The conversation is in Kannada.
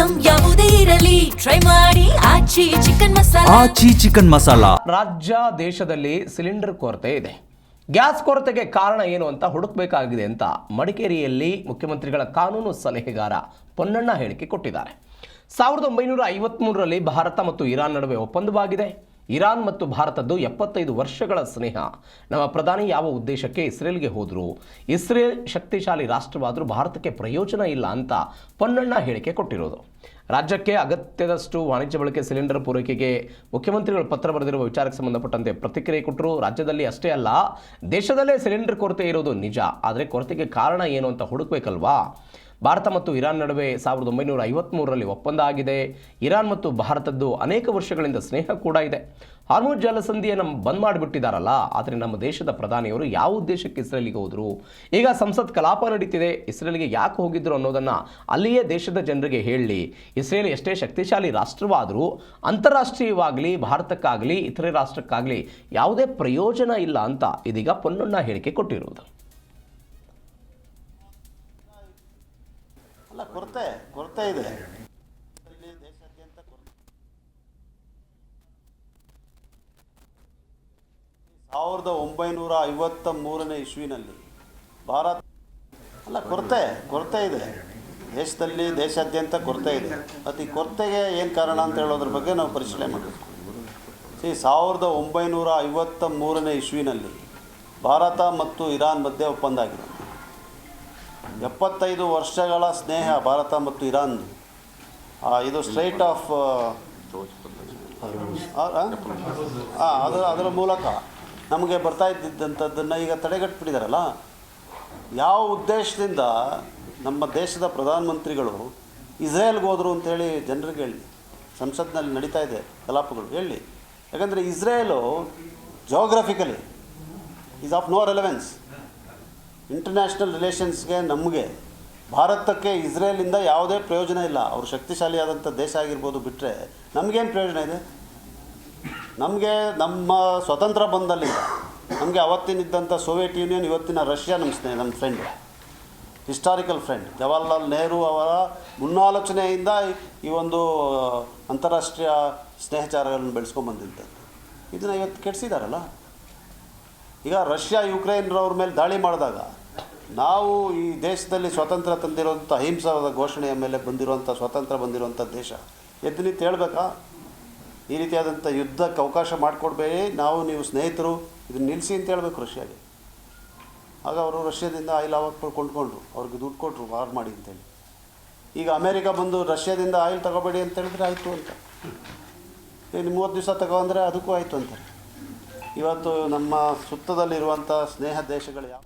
ಐಟಂ ಯಾವುದೇ ಇರಲಿ ಟ್ರೈ ಮಾಡಿ ಆಚಿ ಚಿಕನ್ ಮಸಾಲಾ. ರಾಜ್ಯ ದೇಶದಲ್ಲಿ ಸಿಲಿಂಡರ್ ಕೊರತೆ ಇದೆ. ಗ್ಯಾಸ್ ಕೊರತೆಗೆ ಕಾರಣ ಏನು ಅಂತ ಹುಡುಕಬೇಕಾಗಿದೆ ಅಂತ ಮಡಿಕೇರಿಯಲ್ಲಿ ಮುಖ್ಯಮಂತ್ರಿಗಳ ಕಾನೂನು ಸಲಹೆಗಾರ ಪೊನ್ನಣ್ಣ ಹೇಳಿಕೆ ಕೊಟ್ಟಿದ್ದಾರೆ. 1953ರಲ್ಲಿ ಭಾರತ ಮತ್ತು ಇರಾನ್ ನಡುವೆ ಒಪ್ಪಂದವಾಗಿದೆ. ಇರಾನ್ ಮತ್ತು ಭಾರತದ್ದು 75 ವರ್ಷಗಳ ಸ್ನೇಹ. ನಮ್ಮ ಪ್ರಧಾನಿ ಯಾವ ಉದ್ದೇಶಕ್ಕೆ ಇಸ್ರೇಲ್ಗೆ ಹೋದರು? ಇಸ್ರೇಲ್ ಶಕ್ತಿಶಾಲಿ ರಾಷ್ಟ್ರವಾದರೂ ಭಾರತಕ್ಕೆ ಪ್ರಯೋಜನ ಇಲ್ಲ ಅಂತ ಪೊನ್ನಣ್ಣ ಹೇಳಿಕೆ ಕೊಟ್ಟಿರೋದು. ರಾಜ್ಯಕ್ಕೆ ಅಗತ್ಯದಷ್ಟು ವಾಣಿಜ್ಯ ಬಳಕೆ ಸಿಲಿಂಡರ್ ಪೂರೈಕೆಗೆ ಮುಖ್ಯಮಂತ್ರಿಗಳು ಪತ್ರ ಬರೆದಿರುವ ವಿಚಾರಕ್ಕೆ ಸಂಬಂಧಪಟ್ಟಂತೆ ಪ್ರತಿಕ್ರಿಯೆ ಕೊಟ್ಟರು. ರಾಜ್ಯದಲ್ಲಿ ಅಷ್ಟೇ ಅಲ್ಲ, ದೇಶದಲ್ಲೇ ಸಿಲಿಂಡರ್ ಕೊರತೆ ಇರೋದು ನಿಜ. ಆದರೆ ಕೊರತೆಗೆ ಕಾರಣ ಏನು ಅಂತ ಹುಡುಕಬೇಕಲ್ವಾ? ಭಾರತ ಮತ್ತು ಇರಾನ್ ನಡುವೆ 1953ರಲ್ಲಿ ಒಪ್ಪಂದ ಆಗಿದೆ. ಇರಾನ್ ಮತ್ತು ಭಾರತದ್ದು ಅನೇಕ ವರ್ಷಗಳಿಂದ ಸ್ನೇಹ ಕೂಡ ಇದೆ. ಹಾರ್ಮುಜ್ ಜಲಸಂಧಿಯನ್ನು ಬಂದ್ ಮಾಡಿಬಿಟ್ಟಿದ್ದಾರಲ್ಲ, ಆದರೆ ನಮ್ಮ ದೇಶದ ಪ್ರಧಾನಿಯವರು ಯಾವ ಉದ್ದೇಶಕ್ಕೆ ಇಸ್ರೇಲಿಗೆ ಹೋದರು? ಈಗ ಸಂಸತ್ ಕಲಾಪ ನಡೀತಿದೆ. ಇಸ್ರೇಲ್ಗೆ ಯಾಕೆ ಹೋಗಿದ್ರು ಅನ್ನೋದನ್ನು ಅಲ್ಲಿಯೇ ದೇಶದ ಜನರಿಗೆ ಹೇಳಿ. ಇಸ್ರೇಲ್ ಎಷ್ಟೇ ಶಕ್ತಿಶಾಲಿ ರಾಷ್ಟ್ರವಾದರೂ ಅಂತಾರಾಷ್ಟ್ರೀಯವಾಗಲಿ ಭಾರತಕ್ಕಾಗಲಿ ಇತರೆ ರಾಷ್ಟ್ರಕ್ಕಾಗಲಿ ಯಾವುದೇ ಪ್ರಯೋಜನ ಇಲ್ಲ ಅಂತ ಇದೀಗ ಪೊನ್ನಣ್ಣ ಹೇಳಿಕೆ ಕೊಟ್ಟಿರುವುದು. ಅಲ್ಲ, ಕೊರತೆ ಇದೆ. ದೇಶಾದ್ಯಂತ 1953ನೇ ಇಸ್ವಿನಲ್ಲಿ ಭಾರತ ಕೊರತೆ ಇದೆ. ದೇಶಾದ್ಯಂತ ಕೊರತೆ ಇದೆ. ಮತ್ತು ಈ ಕೊರತೆಗೆ ಏನು ಕಾರಣ ಅಂತ ಹೇಳೋದ್ರ ಬಗ್ಗೆ ನಾವು ಪರಿಶೀಲನೆ ಮಾಡಬೇಕು. 1953ನೇ ಇಸ್ವಿನಲ್ಲಿ ಭಾರತ ಮತ್ತು ಇರಾನ್ ಮಧ್ಯೆ ಒಪ್ಪಂದ ಆಗಿದೆ. 75 ವರ್ಷಗಳ ಸ್ನೇಹ ಭಾರತ ಮತ್ತು ಇರಾನ್. ಇದು ಸ್ಟ್ರೈಟ್ ಆಫ್ ಅದರ ಮೂಲಕ ನಮಗೆ ಬರ್ತಾ ಇದ್ದಿದ್ದಂಥದ್ದನ್ನು ಈಗ ತಡೆಗಟ್ಟಿಬಿಟ್ಟಿದ್ದಾರಲ್ಲ. ಯಾವ ಉದ್ದೇಶದಿಂದ ನಮ್ಮ ದೇಶದ ಪ್ರಧಾನಮಂತ್ರಿಗಳು ಇಸ್ರೇಲ್ಗೆ ಹೋದರು ಅಂತೇಳಿ ಜನರಿಗೆ ಹೇಳಿ. ಸಂಸತ್ನಲ್ಲಿ ನಡೀತಾ ಇದೆ ಕಲಾಪಗಳು, ಹೇಳಿ. ಯಾಕಂದರೆ Israel geographically is of no relevance. International ರಿಲೇಷನ್ಸ್ಗೆ ನಮಗೆ ಭಾರತಕ್ಕೆ ಇಸ್ರೇಲಿಂದ ಯಾವುದೇ ಪ್ರಯೋಜನ ಇಲ್ಲ. ಅವರು ಶಕ್ತಿಶಾಲಿಯಾದಂಥ ದೇಶ ಆಗಿರ್ಬೋದು, ಬಿಟ್ಟರೆ ನಮಗೇನು ಪ್ರಯೋಜನ ಇದೆ? ನಮಗೆ ನಮ್ಮ ಸ್ವತಂತ್ರ ಬಂದಲ್ಲಿಂದ ನಮಗೆ ಅವತ್ತಿನಿದ್ದಂಥ ಸೋವಿಯತ್ ಯೂನಿಯನ್, ಇವತ್ತಿನ ರಷ್ಯಾ ನಮ್ಮ friend, historical friend. Jawaharlal Nehru ಅವರ ಮುನ್ನಾಲೋಚನೆಯಿಂದ ಈ ಒಂದು ಅಂತಾರಾಷ್ಟ್ರೀಯ ಸ್ನೇಹಚಾರಗಳನ್ನು ಬೆಳೆಸ್ಕೊಂಡ್ಬಂದಿದ್ದು. ಇದನ್ನು ಇವತ್ತು ಕೆಡಿಸಿದಾರಲ್ಲ. ಈಗ ರಷ್ಯಾ ಯುಕ್ರೇನ್ರವ್ರ ಮೇಲೆ ದಾಳಿ ಮಾಡಿದಾಗ ನಾವು ಈ ದೇಶದಲ್ಲಿ ಸ್ವಾತಂತ್ರ್ಯ ತಂದಿರುವಂಥ ಅಹಿಂಸಾದ ಘೋಷಣೆಯ ಮೇಲೆ ಸ್ವಾತಂತ್ರ್ಯ ಬಂದಿರುವಂಥ ದೇಶ ಎದ್ದು ನಿಂತು ಹೇಳಬೇಕಾ? ಈ ರೀತಿಯಾದಂಥ ಯುದ್ಧಕ್ಕೆ ಅವಕಾಶ ಮಾಡಿಕೊಡ್ಬೇಡಿ, ನೀವು ಸ್ನೇಹಿತರು, ಇದನ್ನು ನಿಲ್ಲಿಸಿ ಅಂತ ಹೇಳಬೇಕು ರಷ್ಯಾಗೆ. ಆಗ ಅವರು ರಷ್ಯಾದಿಂದ ಆಯಿಲ್ ಆವಾಗ ಕೊಂಡ್ಕೊಂಡ್ರು, ಅವ್ರಿಗೆ ದುಡ್ಡು ಕೊಟ್ಟರು ವಾರ್ ಮಾಡಿ ಅಂತೇಳಿ. ಈಗ ಅಮೇರಿಕ ಬಂದು ರಷ್ಯಾದಿಂದ ಆಯಿಲ್ ತಗೋಬೇಡಿ ಅಂತ ಹೇಳಿದ್ರೆ ಆಯಿತು ಅಂತ. ಇನ್ನು 30 ದಿವಸ ತಗೊಂಡ್ರೆ ಅದಕ್ಕೂ ಆಯಿತು ಅಂತಾರೆ. ಇವತ್ತು ನಮ್ಮ ಸುತ್ತದಲ್ಲಿರುವಂಥ ಸ್ನೇಹ ದೇಶಗಳು ಯಾವ